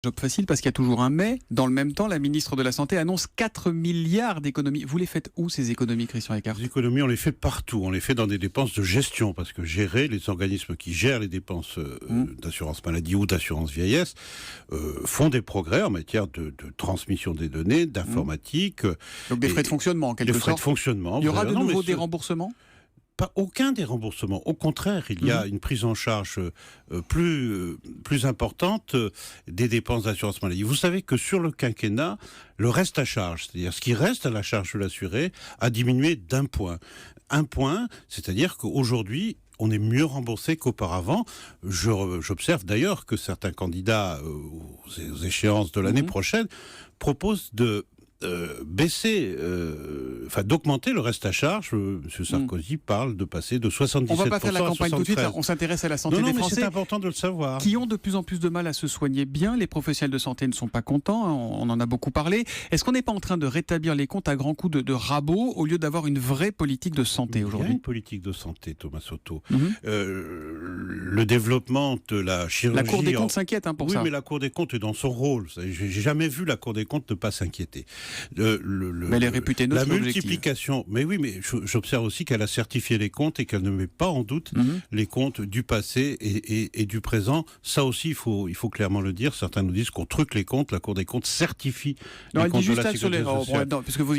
Job facile parce qu'il y a toujours un mais. Dans le même temps, la ministre de la Santé annonce 4 milliards d'économies. Vous les faites où ces économies, Christian Eckart? Les économies, on les fait partout. On les fait dans des dépenses de gestion, parce que gérer les organismes qui gèrent les dépenses d'assurance maladie ou d'assurance vieillesse font des progrès en matière de transmission des données, d'informatique. Donc des frais de fonctionnement, en quelque sorte. Des frais de fonctionnement. Il y aura de nouveau des remboursements? Pas aucun des remboursements. Au contraire, il y a une prise en charge plus importante des dépenses d'assurance maladie. Vous savez que sur le quinquennat, le reste à charge, c'est-à-dire ce qui reste à la charge de l'assuré, a diminué d'un point. Un point, c'est-à-dire qu'aujourd'hui, on est mieux remboursé qu'auparavant. J'observe d'ailleurs que certains candidats aux échéances de l'année prochaine proposent de baisser, d'augmenter le reste à charge. M. Sarkozy parle de passer de 77% On va pas faire la campagne tout de suite, on s'intéresse à la santé des Français. C'est important de le savoir. Qui ont de plus en plus de mal à se soigner bien. Les professionnels de santé ne sont pas contents, on en a beaucoup parlé. Est-ce qu'on n'est pas en train de rétablir les comptes à grands coups de rabot au lieu d'avoir une vraie politique de santé aujourd'hui? Il y a une politique de santé, Thomas Soto. Le développement de la chirurgie... La Cour des comptes s'inquiète pour ça. Oui, mais la Cour des comptes est dans son rôle. J'ai jamais vu la Cour des comptes ne pas s'inquiéter. Mais elle est réputée neutre. La multiplication... Mais oui, mais j'observe aussi qu'elle a certifié les comptes et qu'elle ne met pas en doute les comptes du passé et du présent. Ça aussi, il faut clairement le dire. Certains nous disent qu'on truque les comptes. La Cour des comptes certifie les comptes de la Sécurité sociale. Puisque vous